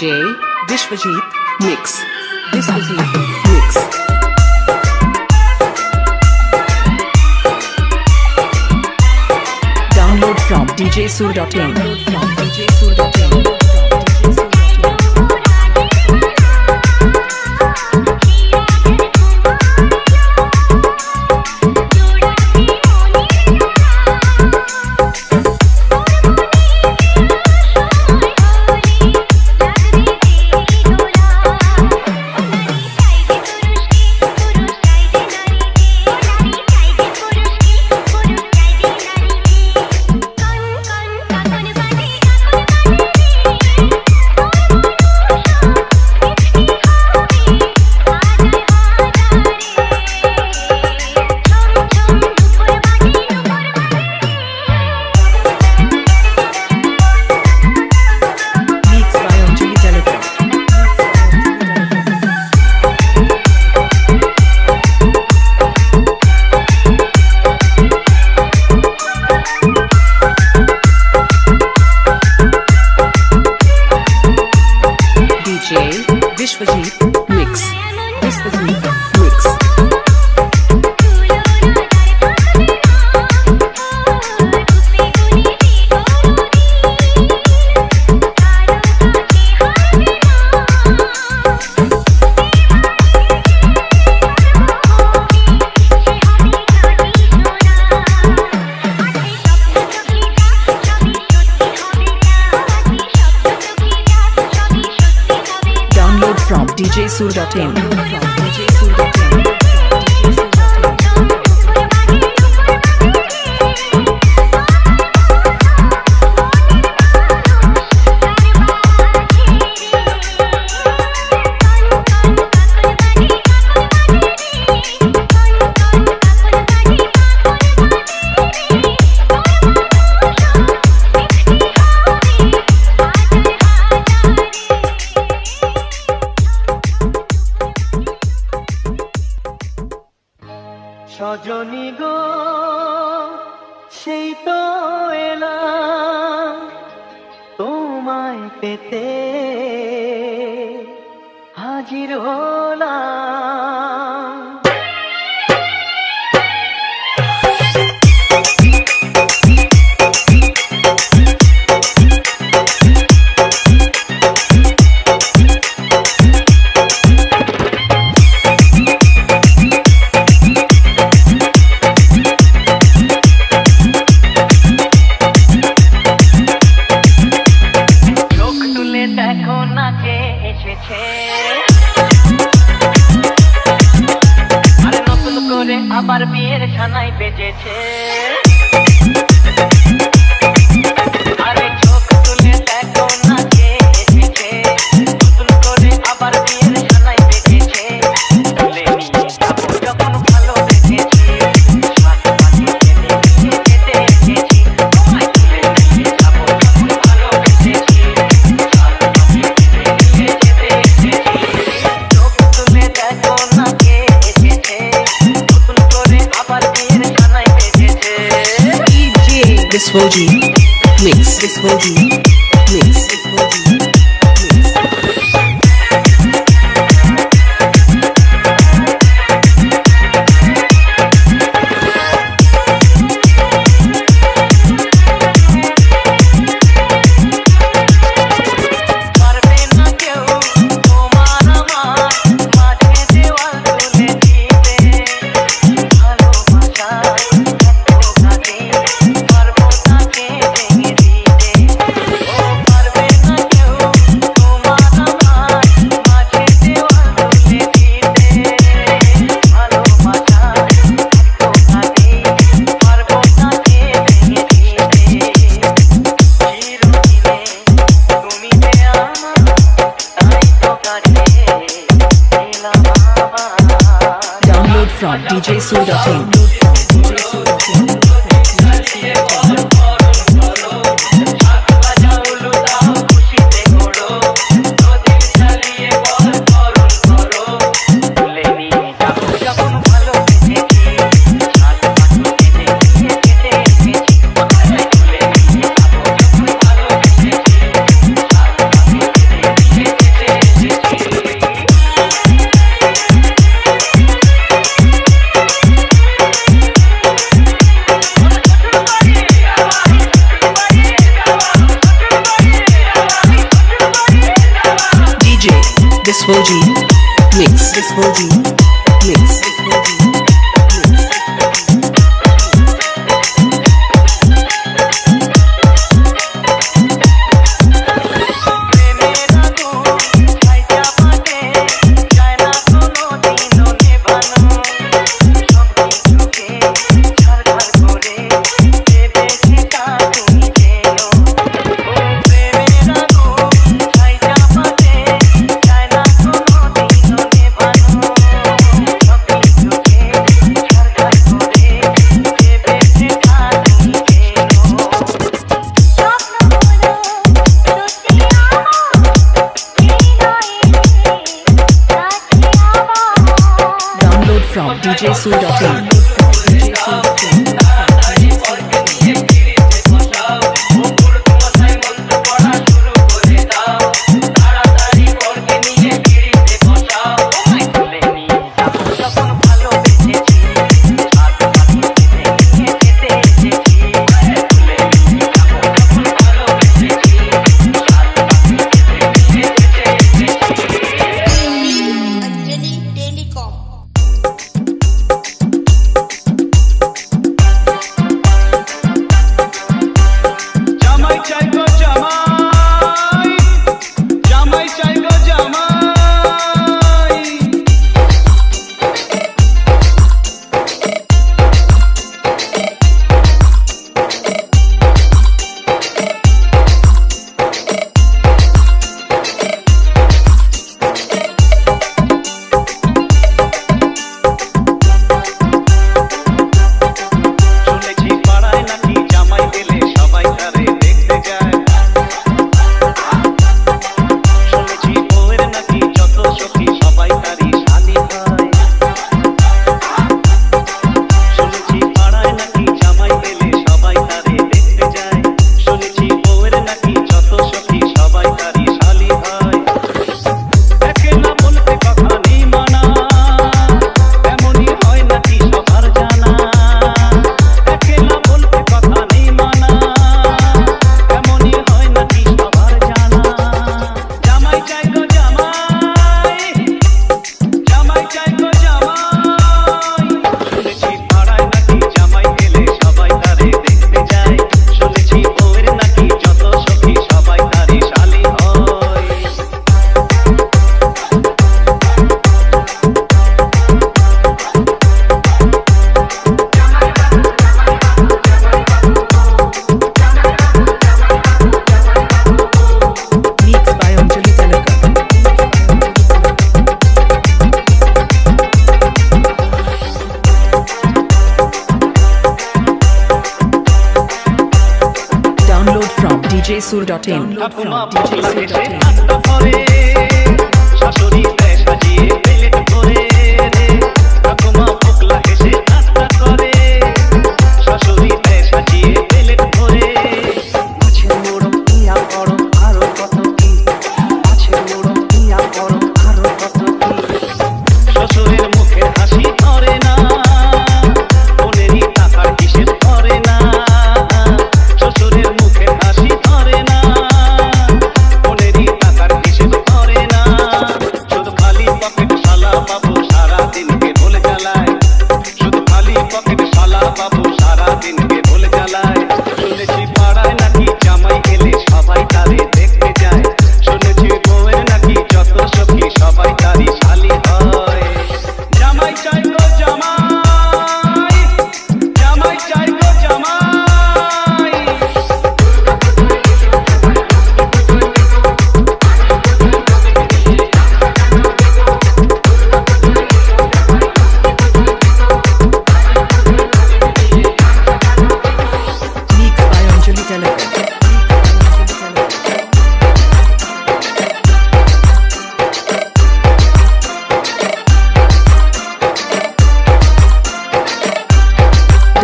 DJ Vishwajit Mix. Vishwajit Mix. Download from djsur.in. Vishwajit Mix. Vishwajit Mix. Download from djsur.in. Sajani গো সেই তো এলাম তোমায় পেতে হাজির হলাম। দেখো না কে এসেছে, আরে নতুন করে আবার বিয়ের ছানাই বেজেছে। আরে চোখ তুলে দেখো না কে এসেছে, নতুন করে আবার বিয়ের ছানাই বেজেছে। তুলে নিয়ে যাবো যখন ভালো বেজেছি, যেতে এসেছি। তোমায় তুলে নিয়ে যাবো যখন ভালো বেজেছি, Vishwajit Mix. Vishwajit Mix. Download from djsur.in. Viswojit Mix. Viswojit Mix. প্রেমের আগুন ছাইটা ফাটে যায় না কোনোদিনও নেভানো সব কিছুকে ঝাড়ঝাড় করে দেবে সেটা তুমি চেনো ও প্রেমের আগুন ছাইটা ফাটে যায় না কোনোদিনও নেভানো সব কিছুকে ঝাড়ঝাড় করে দেবে সেটা তুমি চেনো Download from djsoul.in. Telecom. জামাই চাই গো জামাই, জামাই চাই গো জামাই। শুনেছি পাড়ায় নাকি জামাই গেলে সবাই তারে দেখতে যায়। শুনেছি বউয়ের নাকি যত সখী সবাই তারই শালি হয়। শুনেছি পাড়ায় নাকি জামাই গেলে সবাই তারে দেখতে যায়। শুনেছি বউয়ের নাকি যত সখী সবাই তারই শালি হয়। একে না বলতে কথা নেই মানা, এমনই হয় নাকি সবার জানা। একে না বলতে কথা নেই মানা, এমনই হয় নাকি সবার জানা। জামাই চাই গো জামাই, জামাই চাই গো জামাই। শুনেছি পাড়ায় নাকি জামাই গেলে সবাই তারে দেখতে যায়। শুনেছি বউয়ের নাকি যত সখী সবাই তারই শালি হয়। Mixed by Anjali Telekar. Download from djsoul.in. ঠাকুমা বকলা হেসে নাস্তা করে, শাশুড়ি দেয় সাজিয়ে প্লেট ভরে রে। ঠাকুমা বকলা হেসে নাস্তা করে, শাশুড়ি দেয় সাজিয়ে প্লেট ভরে। মাছের মোড়ক ইয়া বড় আরো কত কি, মাছের মোড়ক ইয়া বড় আরো কত কি। শ্বশুরের মুখে হাসি ধরে না, বোনেরই টাকার হিসেব করে না। শ্বশুরের মুখে হাসি ধরে না, বোনেরই টাকার হিসেব করে না। শুধু খালি পকেট শালা বাবু সারা দিনকে বলে চালায়। শুধু খালি পকেট শালা বাবু সারা দিনকে বলে চালায়। শুনেছি পাড়ায় নাকি জামাই গেলে সবাই তারে দেখতে যায়। শুনেছি বউয়ের নাকি যত সখী সবাই তারই শালি হয়। জামাই চাই গো জামাই, জামাই চাই গো জামাই। Mixed by Anjali Telekar.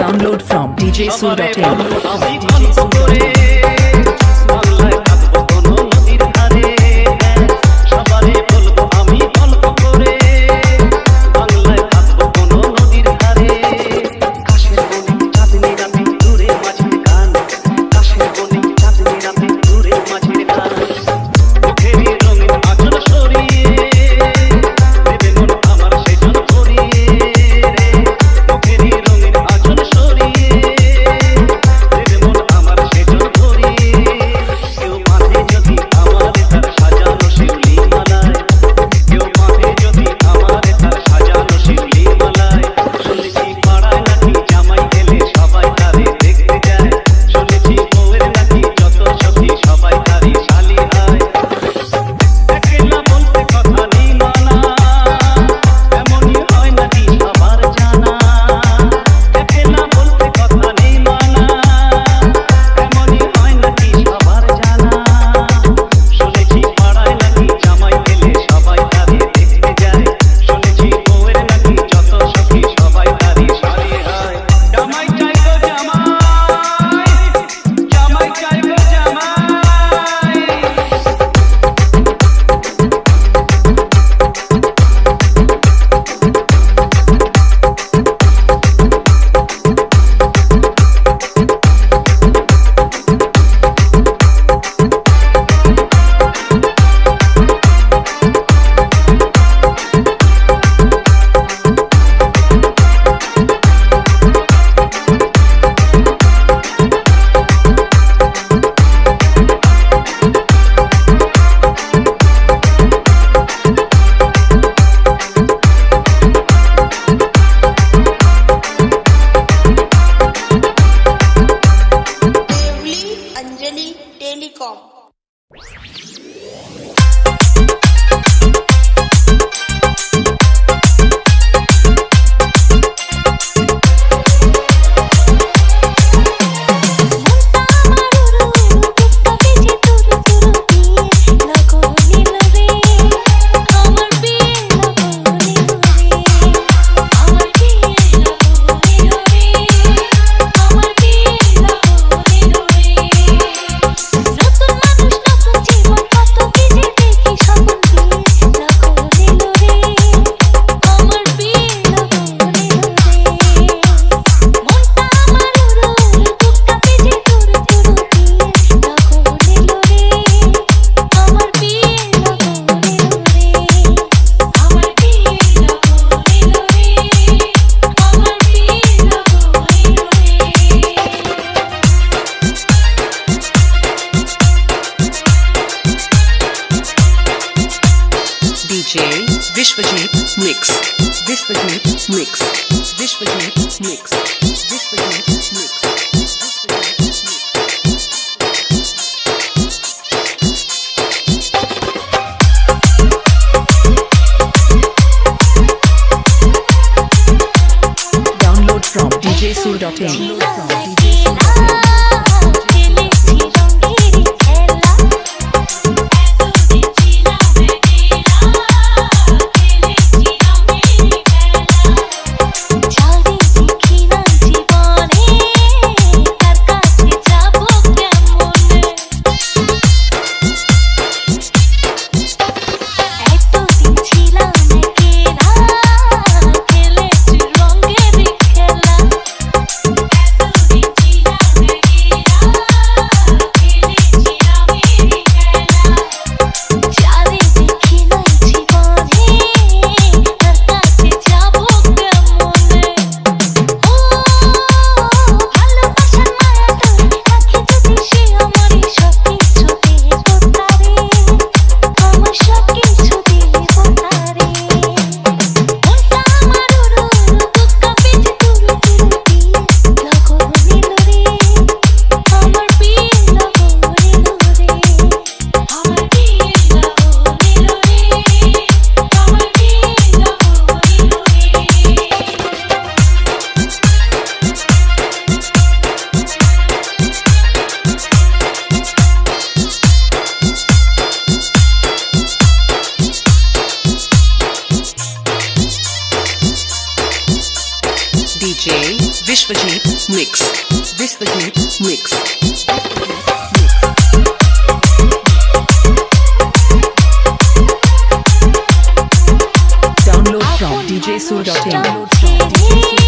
Download from সবারে djsoul.in. বলবো আমি গল্প করে, বাংলায় থাকবো কোনো নদীর ধারে। সবারে বলবো আমি গল্প করে, বাংলায় থাকবো কোনো নদীর ধারে। কাশের বনে চাঁদনি রাতে দূরে মাঝের গান, কাশের বনে চাঁদনি রাতে দূরে মাঝের গান। মুখেরই রঙিন আঁচল সরিয়ে Delhi Telecom. DJ Vishwajit Mix. Vishwajit Mix. Vishwajit Mix. Vishwajit Mix. Download from djsoul.in. DJ Vishwajit Mix. Vishwajit Mix. Download from djsoul.in.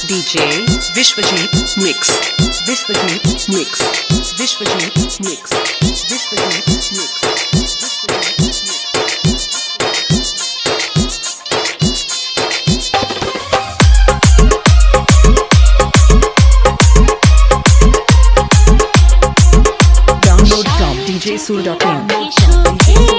DJ Vishwajit Mix. Vishwajit Mix. Vishwajit Mix. Vishwajit Mix. Download from djsoul.in.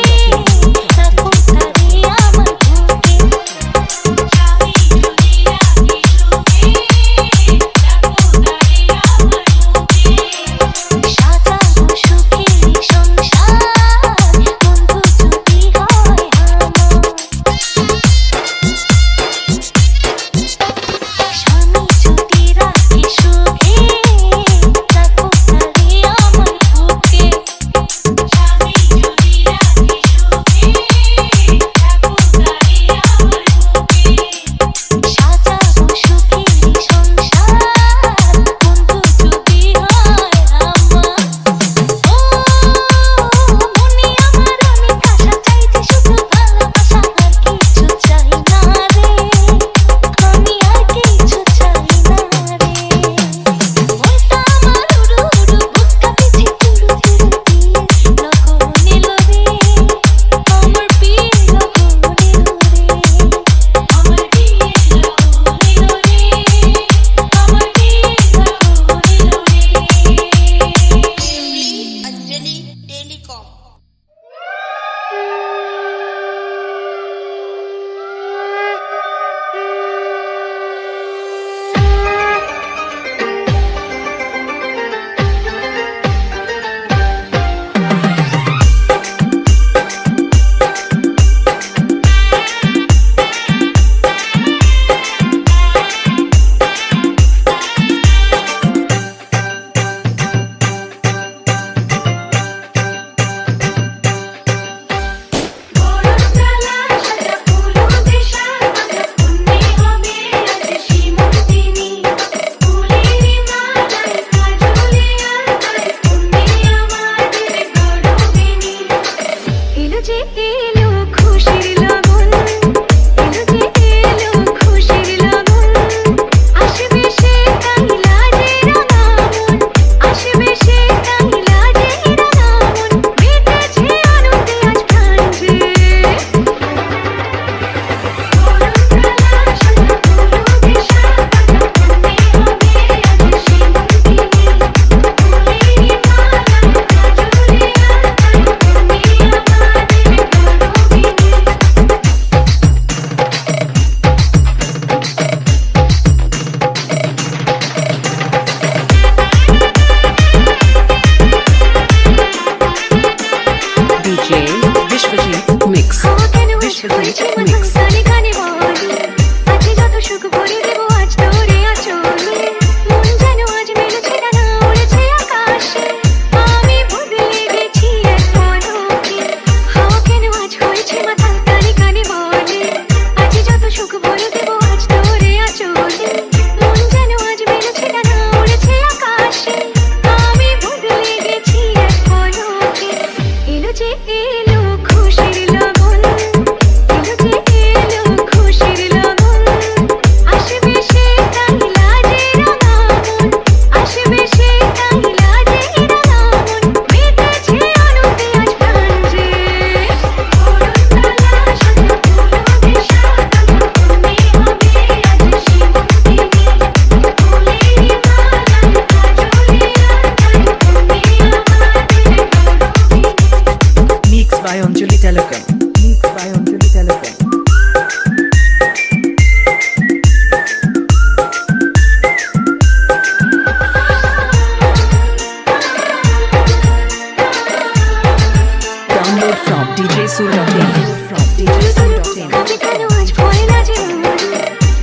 djsoul.in. From djsoul.in. আমি কেন আজ ভয় লাগে আমার?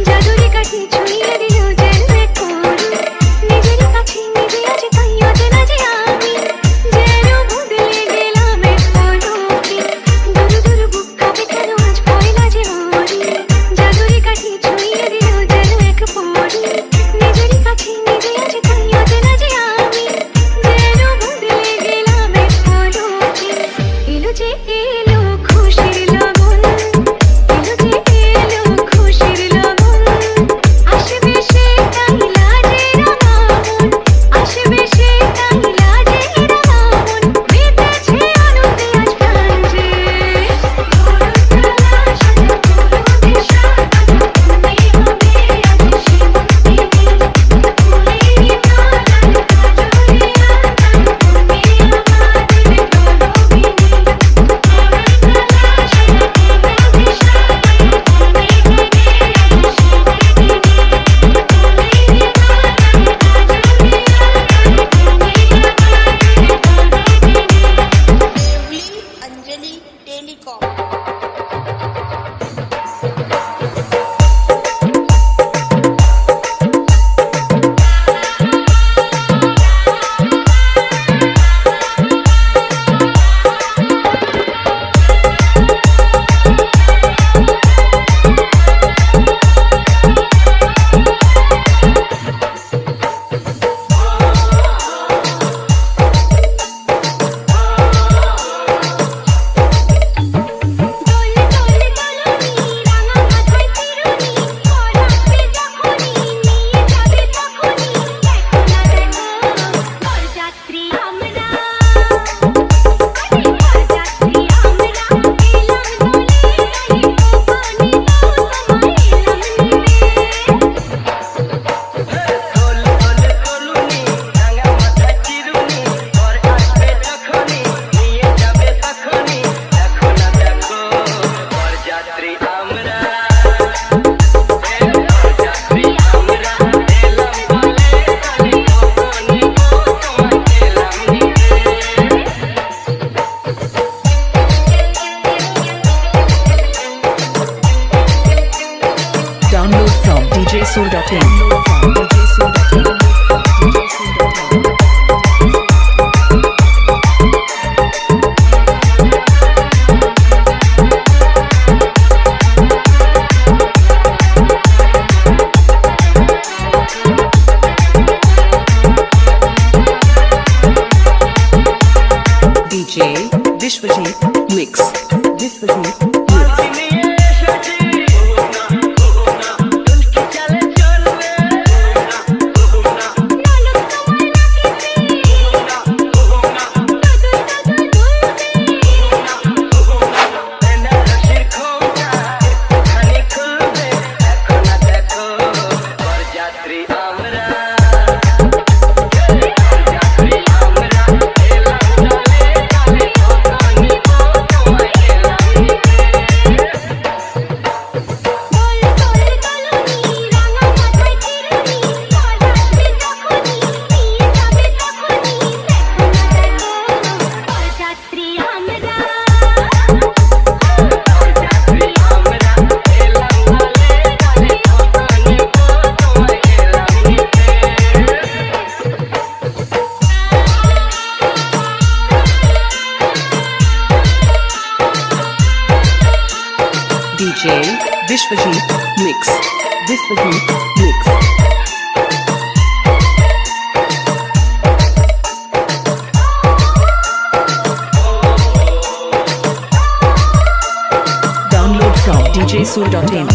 জাদুরি কাঠি ছুঁয়ে দিল জেলে কোর। নিজের কাছে নিজে আজ তাই অচেনা যে আমি। যেন বদলে গেলাম এক পলকে। দুরু দুরু বুক কাঁপে কেন আজ ভয় লাগে আমার? জাদুরি কাঠি ছুঁয়ে দিল জেলে কোর। নিজের কাছে নিজে আজ তাই অচেনা যে আমি। যেন বদলে গেলাম এক পলকে। এলো যে এলো খুশির লগন। এলো যে এলো খুশির লগন। আসবে সে তাই লাজে রাঙামন। আসবে সে তাই লাজে রাঙামন। মেতেছে আনন্দে আজ প্রাণ যে। ধরুতলা সাজা ধরুতে সাজানো। তুমি হবে আজ সে মুক্তি। ফুলেরই তলায় কাজলে আঁকানো। তুমি আমাদের প্রলোভিনী। देवली Anjali telecom Download from djsoul.in. DJ Vishwajit Mix. Vishwajit Mix. DJ Vishwajit Mix. Vishwajit Mix. Download from djsoul.in.